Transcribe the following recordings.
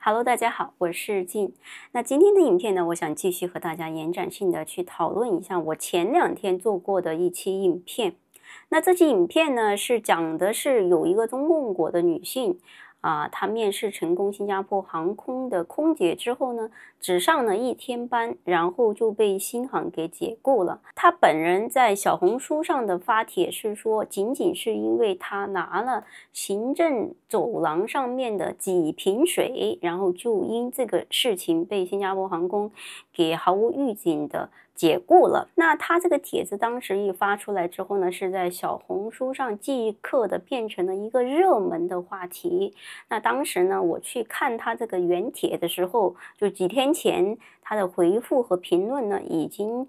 Hello，大家好，我是静。那今天的影片呢，我想继续和大家延展性的去讨论一下我前2天做过的一期影片。那这期影片呢，是讲的是有一个中共国的女性她面试成功新加坡航空的空姐之后呢，只上了1天班，然后就被新航给解雇了。她本人在小红书上的发帖是说，仅仅是因为她拿了行政走廊上面的几瓶水，然后就因这个事情被新加坡航空给毫无预警的解雇了。那他这个帖子当时一发出来之后呢，是在小红书上即刻的变成了一个热门的话题。那当时呢，我去看他这个原帖的时候，就几天前他的回复和评论呢，已经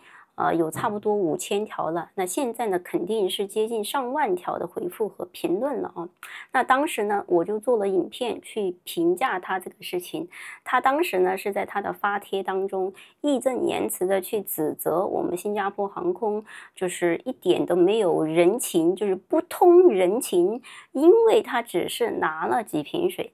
有差不多5000条了。那现在呢，肯定是接近上万条的回复和评论了啊。那当时呢，我就做了影片去评价他这个事情。他当时呢，是在他的发帖当中义正言辞的去指责我们新加坡航空，就是一点都没有人情，就是不通人情。因为他只是拿了几瓶水，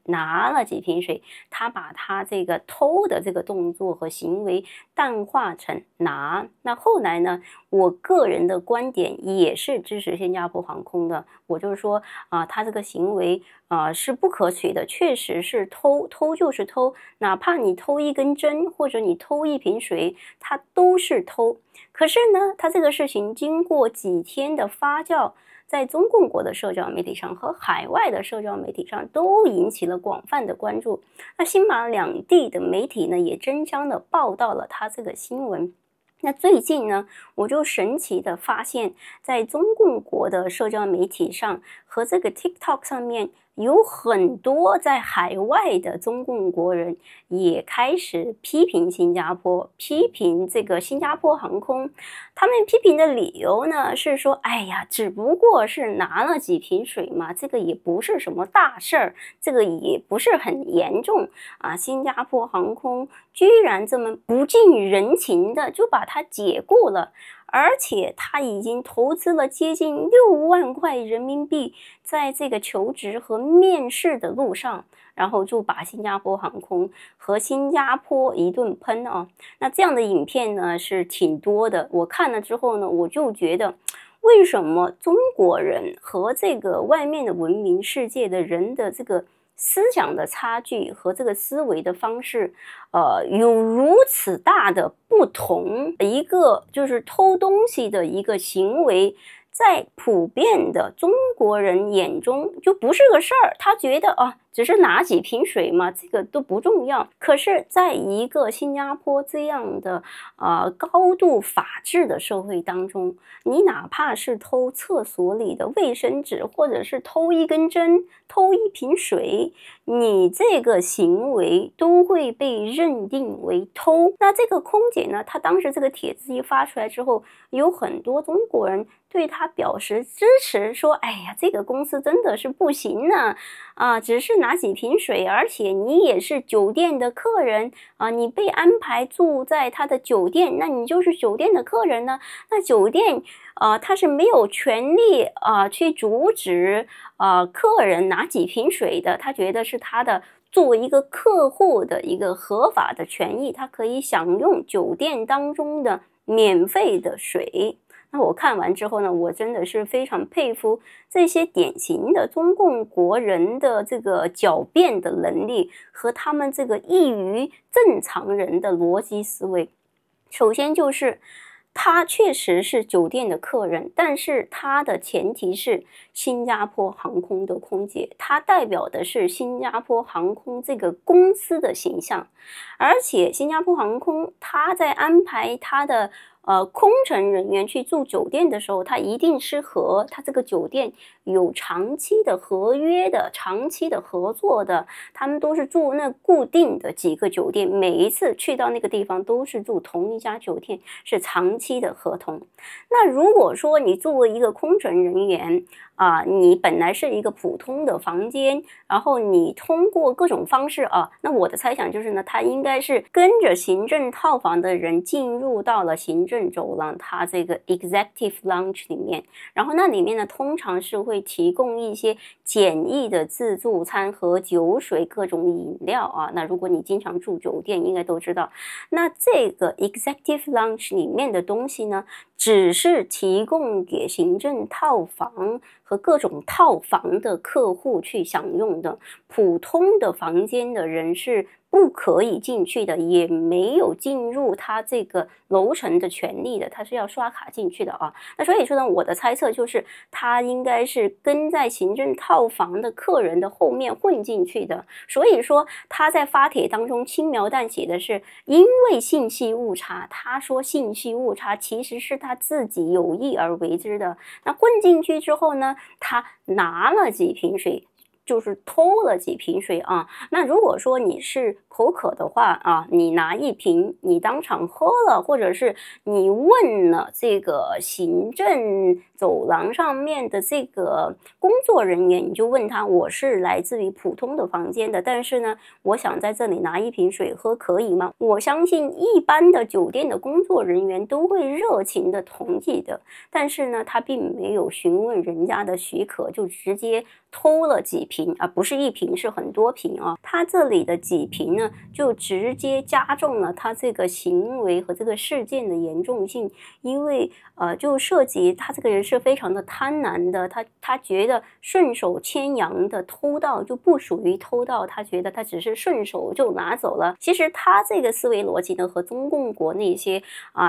他把他这个偷的这个动作和行为淡化成拿。那后来呢，我个人的观点也是支持新加坡航空的，我就是说他这个行为是不可取的，确实是偷就是偷，哪怕你偷1根针或者你偷1瓶水，它都是偷。可是呢，他这个事情经过几天的发酵，在中共国的社交媒体上和海外的社交媒体上都引起了广泛的关注。那新马两地的媒体呢，也争相的报道了他这个新闻。那最近呢，我就神奇的发现，在中共国的社交媒体上和这个 TikTok 上面，有很多在海外的中共国人也开始批评新加坡，批评这个新加坡航空。他们批评的理由呢，是说，哎呀，只不过是拿了几瓶水嘛，这个也不是什么大事儿，这个也不是很严重新加坡航空居然这么不近人情的就把他解雇了，而且他已经投资了接近6万块人民币在这个求职和面试的路上，然后就把新加坡航空和新加坡一顿喷那这样的影片呢是挺多的，我看了之后呢，我就觉得为什么中国人和这个外面的文明世界的人的这个思想的差距和这个思维的方式有如此大的不同。一个就是偷东西的一个行为，在普遍的中国人眼中就不是个事儿，他觉得只是拿几瓶水嘛，这个都不重要。可是在一个新加坡这样的高度法治的社会当中，你哪怕是偷厕所里的卫生纸，或者是偷1根针，偷1瓶水，你这个行为都会被认定为偷。那这个空姐呢，她当时这个帖子一发出来之后，有很多中国人对她表示支持，说哎呀，这个公司真的是不行呢只是拿几瓶水，而且你也是酒店的客人你被安排住在他的酒店，那你就是酒店的客人呢。那酒店他是没有权利去阻止客人拿几瓶水的，他觉得是他的作为一个客户的一个合法的权益，他可以享用酒店当中的免费的水。那我看完之后呢，我真的是非常佩服这些典型的中共国人的这个狡辩的能力和他们这个异于正常人的逻辑思维。首先就是他确实是酒店的客人，但是他的前提是新加坡航空的空姐，他代表的是新加坡航空这个公司的形象。而且新加坡航空他在安排他的空乘人员去住酒店的时候，他一定是和他这个酒店有长期的合约的，长期的合作的，他们都是住那固定的几个酒店，每一次去到那个地方都是住同一家酒店，是长期的合同。那如果说你作为一个空乘人员你本来是一个普通的房间，然后你通过各种方式那我的猜想就是呢，他应该是跟着行政套房的人进入到了行政政走廊，它这个 executive lounge 里面，然后那里面呢通常是会提供一些简易的自助餐和酒水各种饮料啊。那如果你经常住酒店应该都知道，那这个 executive lounge 里面的东西呢只是提供给行政套房和各种套房的客户去享用的，普通的房间的人是不可以进去的，也没有进入他这个楼层的权利的，他是要刷卡进去的啊。那所以说呢，我的猜测就是他应该是跟在行政套房的客人的后面混进去的。所以说他在发帖当中轻描淡写的是因为信息误差，他说信息误差其实是他自己有意而为之的。那混进去之后呢，他拿了几瓶水，就是偷了几瓶水啊。那如果说你是口渴的话啊，你拿一瓶你当场喝了，或者是你问了这个行政走廊上面的这个工作人员，你就问他，我是来自于普通的房间的，但是呢我想在这里拿一瓶水喝，可以吗？我相信一般的酒店的工作人员都会热情的同意的，但是呢他并没有询问人家的许可，就直接偷了几瓶啊，不是一瓶，是很多瓶啊。他这里的几瓶呢就直接加重了他这个行为和这个事件的严重性，因为就涉及他这个人是非常的贪婪的，他觉得顺手牵羊的偷盗就不属于偷盗，他觉得他只是顺手就拿走了。其实他这个思维逻辑呢和中共国那些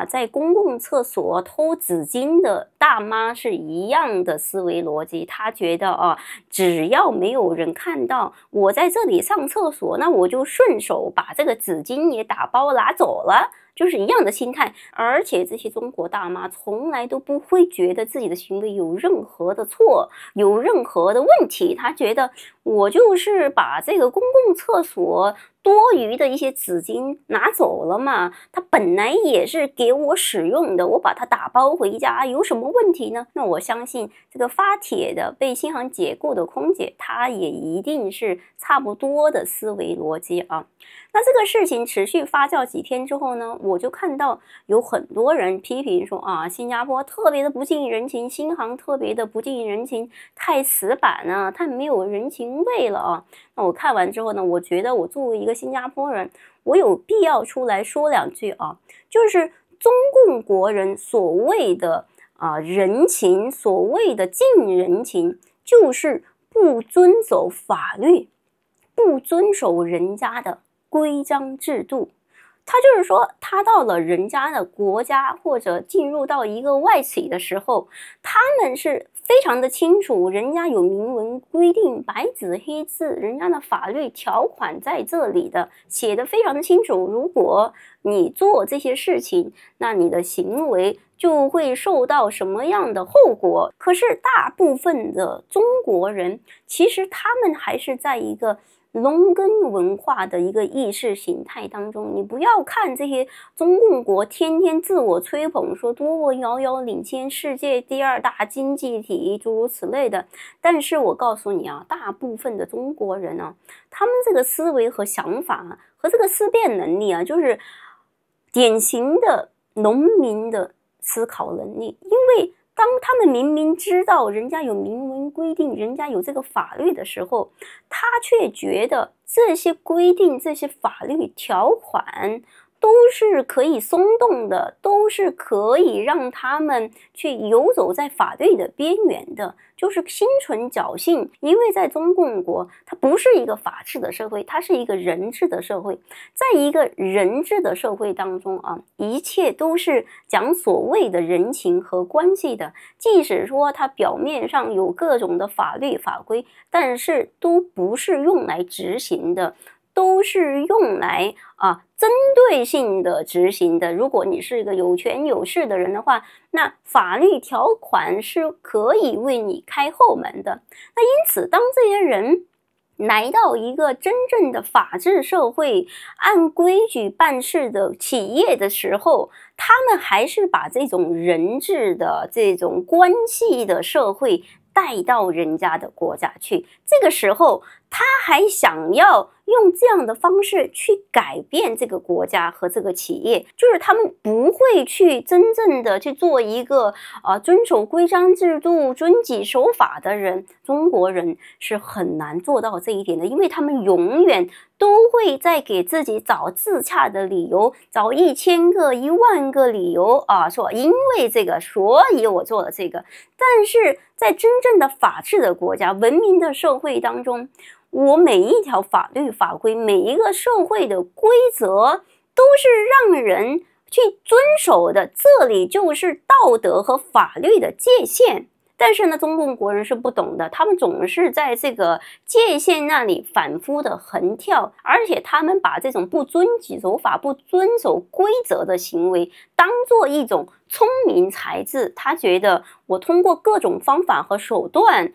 在公共厕所偷纸巾的大妈是一样的思维逻辑，他觉得只要没有人看到我在这里上厕所，那我就顺手把这个纸巾也打包拿走了，就是一样的心态。而且这些中国大妈从来都不会觉得自己的行为有任何的错，有任何的问题，她觉得我就是把这个公共厕所多余的一些纸巾拿走了嘛，它本来也是给我使用的，我把它打包回家有什么问题呢？那我相信这个发帖的被新航解雇的空姐，她也一定是差不多的思维逻辑啊。那这个事情持续发酵几天之后呢，我就看到有很多人批评说新加坡特别的不近人情，新航特别的不近人情，太死板了，太没有人情味了啊。那我看完之后呢，我觉得我作为一个新加坡人，我有必要出来说两句就是中共国人所谓的人情，所谓的近人情，就是不遵守法律，不遵守人家的规章制度。他就是说，他到了人家的国家或者进入到一个外企的时候，他们是非常的清楚，人家有明文规定，白纸黑字，人家的法律条款在这里的，写的非常的清楚。如果你做这些事情，那你的行为就会受到什么样的后果。可是大部分的中国人，其实他们还是在一个农耕文化的一个意识形态当中。你不要看这些中共国天天自我吹捧，说多么遥遥领先世界第2大经济体，诸如此类的。但是我告诉你大部分的中国人他们这个思维和想法和这个思辨能力就是典型的农民的思考能力。因为当他们明明知道人家有明文规定，人家有这个法律的时候，他却觉得这些规定，这些法律条款都是可以松动的，都是可以让他们去游走在法律的边缘的，就是心存侥幸。因为在中共国，它不是一个法治的社会，它是一个人治的社会。在一个人治的社会当中一切都是讲所谓的人情和关系的，即使说它表面上有各种的法律法规，但是都不是用来执行的，都是用来针对性的执行的。如果你是一个有权有势的人的话，那法律条款是可以为你开后门的。那因此当这些人来到一个真正的法治社会，按规矩办事的企业的时候，他们还是把这种人治的这种关系的社会带到人家的国家去。这个时候他还想要用这样的方式去改变这个国家和这个企业，就是他们不会去真正的去做一个遵守规章制度、遵纪守法的人。中国人是很难做到这一点的，因为他们永远都会在给自己找自洽的理由，找1000个、10000个理由说因为这个，所以我做了这个。但是在真正的法治的国家、文明的社会当中，我每一条法律法规，每一个社会的规则都是让人去遵守的，这里就是道德和法律的界限。但是呢，中共国人是不懂的，他们总是在这个界限那里反复的横跳，而且他们把这种不遵纪守法、不遵守规则的行为当做一种聪明才智。他觉得我通过各种方法和手段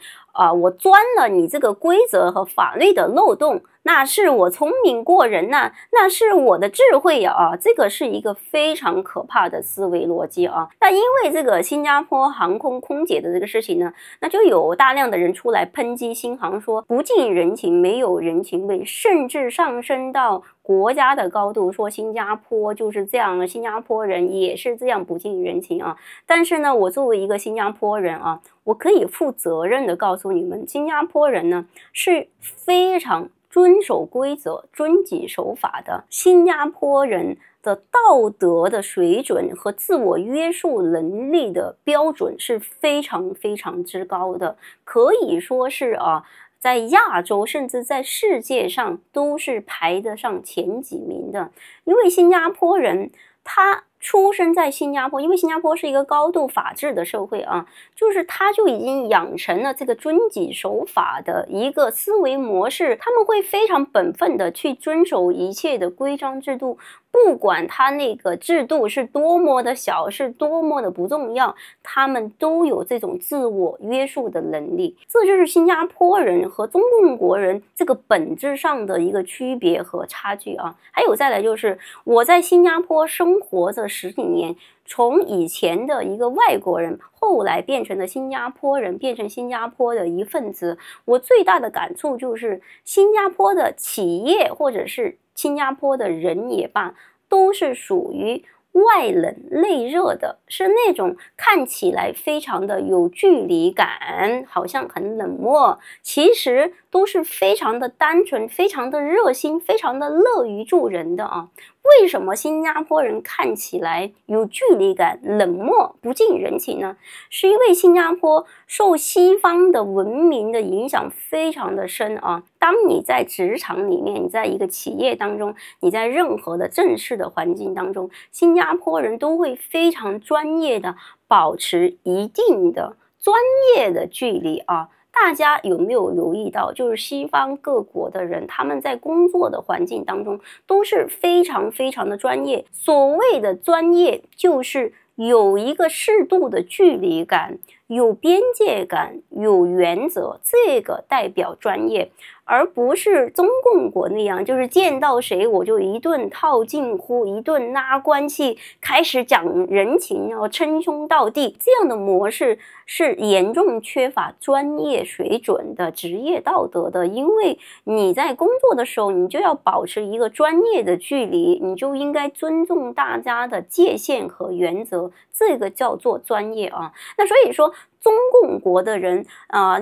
我钻了你这个规则和法律的漏洞，那是我聪明过人呐，那是我的智慧呀这个是一个非常可怕的思维逻辑啊。那因为这个新加坡航空空姐的这个事情呢，那就有大量的人出来抨击新航，说不近人情，没有人情味，甚至上升到国家的高度，说新加坡就是这样，新加坡人也是这样不近人情啊。但是呢，我作为一个新加坡人我可以负责任的告诉你们，新加坡人呢是非常遵守规则、遵纪守法的。新加坡人的道德的水准和自我约束能力的标准是非常非常之高的，可以说是在亚洲甚至在世界上都是排得上前几名的。因为新加坡人他出生在新加坡，因为新加坡是一个高度法治的社会就是他就已经养成了这个遵纪守法的一个思维模式，他们会非常本分的去遵守一切的规章制度，不管他那个制度是多么的小，是多么的不重要，他们都有这种自我约束的能力。这就是新加坡人和中共国人这个本质上的一个区别和差距还有再来就是我在新加坡生活着10几年，从以前的一个外国人，后来变成了新加坡人，变成新加坡的一份子。我最大的感触就是新加坡的企业或者是新加坡的人也罢，都是属于外冷内热的，是那种看起来非常的有距离感，好像很冷漠，其实都是非常的单纯，非常的热心，非常的乐于助人的为什么新加坡人看起来有距离感、冷漠、不近人情呢？是因为新加坡受西方的文明的影响非常的深当你在职场里面，你在一个企业当中，你在任何的正式的环境当中，新加坡人都会非常专业的保持一定的专业的距离大家有没有留意到，就是西方各国的人，他们在工作的环境当中都是非常非常的专业。所谓的专业，就是有一个适度的距离感，有边界感，有原则，这个代表专业。而不是中共国那样，就是见到谁我就一顿套近乎，一顿拉关系，开始讲人情，称兄道弟，这样的模式是严重缺乏专业水准的、职业道德的。因为你在工作的时候，你就要保持一个专业的距离，你就应该尊重大家的界限和原则，这个叫做专业那所以说中共国的人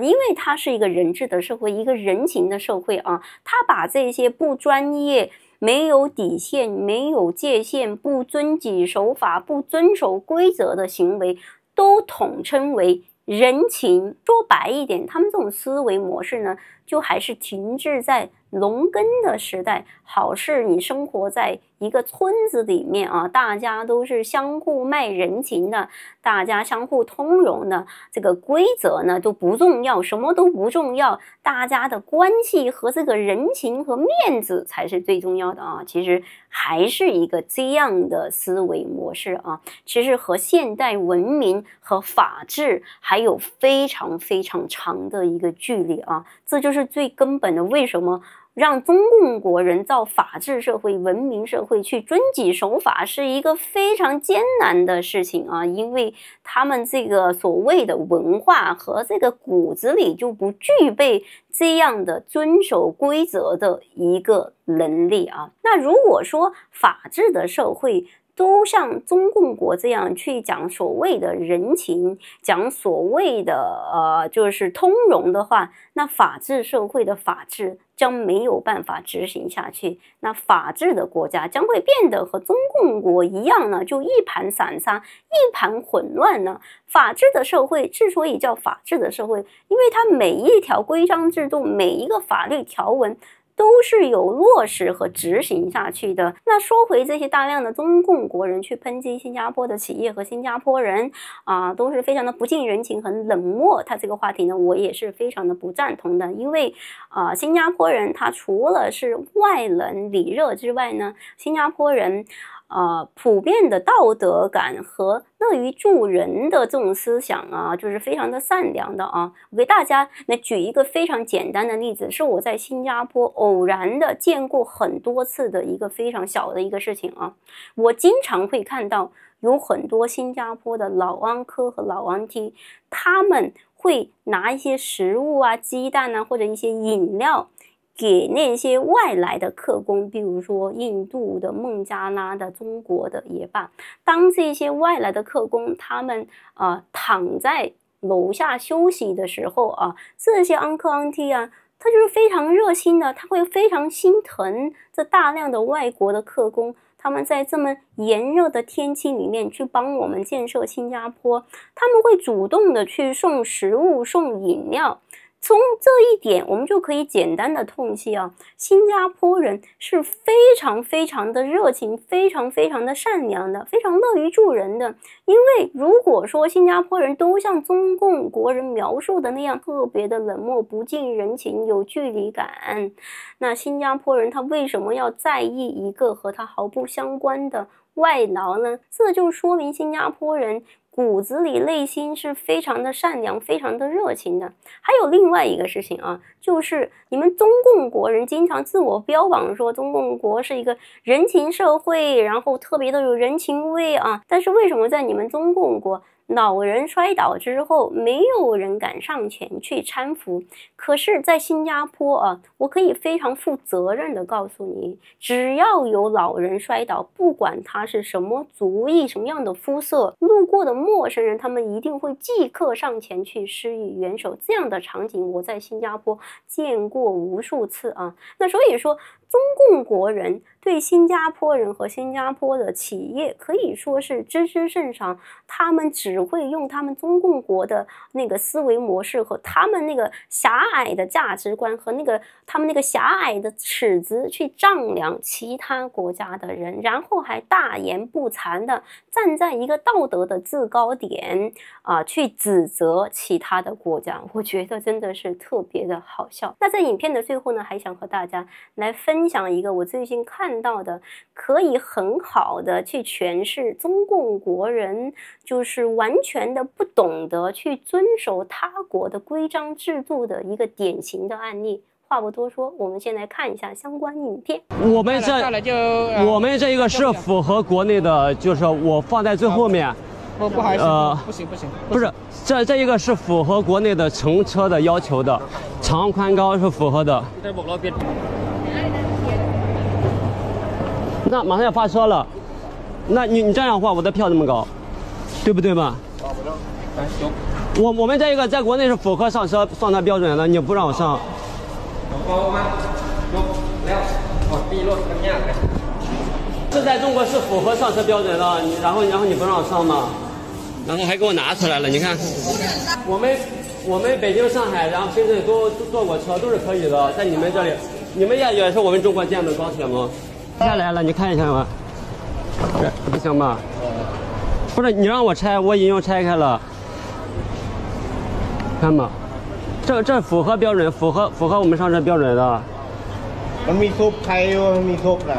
因为它是一个人治的社会，一个人情的社会他把这些不专业、没有底线、没有界限、不遵纪守法、不遵守规则的行为都统称为人情。说白一点，他们这种思维模式呢，就还是停滞在农耕的时代，好是你生活在一个村子里面大家都是相互卖人情的，大家相互通融的，这个规则呢都不重要，什么都不重要，大家的关系和这个人情和面子才是最重要的其实还是一个这样的思维模式其实和现代文明和法治还有非常非常长的一个距离这就是最根本的。为什么让中共国人造法治社会、文明社会去遵纪守法是一个非常艰难的事情啊，因为他们这个所谓的文化和这个骨子里就不具备这样的遵守规则的一个能力啊。那如果说法治的社会都像中共国这样去讲所谓的人情，讲所谓的就是通融的话，那法治社会的法治将没有办法执行下去，那法治的国家将会变得和中共国一样呢，就一盘散沙，一盘混乱呢。法治的社会之所以叫法治的社会，因为它每一条规章制度，每一个法律条文都是有落实和执行下去的。那说回这些大量的中共国人去抨击新加坡的企业和新加坡人都是非常的不近人情，很冷漠，他这个话题呢，我也是非常的不赞同的。因为新加坡人他除了是外冷里热之外呢，新加坡人普遍的道德感和乐于助人的这种思想啊，就是非常的善良的啊。我给大家来举一个非常简单的例子，是我在新加坡偶然的见过很多次的一个非常小的一个事情啊。我经常会看到有很多新加坡的老安科和老安梯，他们会拿一些食物啊、鸡蛋啊或者一些饮料给那些外来的客工，比如说印度的、孟加拉的、中国的也罢，当这些外来的客工他们躺在楼下休息的时候啊，这些安克安蒂啊，他就是非常热心的，他会非常心疼这大量的外国的客工，他们在这么炎热的天气里面去帮我们建设新加坡，他们会主动的去送食物、送饮料。从这一点我们就可以简单的痛惜啊，新加坡人是非常非常的热情，非常非常的善良的，非常乐于助人的。因为如果说新加坡人都像中共国人描述的那样特别的冷漠、不近人情、有距离感，那新加坡人他为什么要在意一个和他毫不相关的外劳呢？这就说明新加坡人骨子里内心是非常的善良，非常的热情的。还有另外一个事情啊，就是你们中共国人经常自我标榜说中共国是一个人情社会，然后特别的有人情味啊，但是为什么在你们中共国老人摔倒之后没有人敢上前去搀扶？可是在新加坡啊，我可以非常负责任的告诉你，只要有老人摔倒，不管他是什么族裔、什么样的肤色，路过的陌生人他们一定会即刻上前去施以援手。这样的场景我在新加坡见过无数次啊。那所以说中共国人对新加坡人和新加坡的企业可以说是知之甚少，他们只会用他们中共国的那个思维模式和他们那个狭隘的价值观和他们那个狭隘的尺子去丈量其他国家的人，然后还大言不惭的站在一个道德的制高点去指责其他的国家，我觉得真的是特别的好笑。那在影片的最后呢，还想和大家来分享一个我最近看到的可以很好的去诠释中共国人就是完全的不懂得去遵守他国的规章制度的一个典型的案例。话不多说，我们先来看一下相关影片。我们这一个是符合国内的，就是我放在最后面。不好意思，不行，不是，这一个是符合国内的乘车的要求的，长宽高是符合的。那马上要发车了，那你这样的话，我的票这么高，对不对嘛？我们这一个在国内是符合上车标准的，你不让我上。这在中国是符合上车标准的，然后你不让我上吗？然后还给我拿出来了，你看，我们北京、上海，然后深圳都坐过车，都是可以的。在你们这里，你们也是我们中国建的高铁吗？下来了，你看一下吧，这不行吗？不是你让我拆，我已经拆开了，看吧，这符合标准，符合我们上车标准的。มันมีซุปไทยมันมีซุปนะ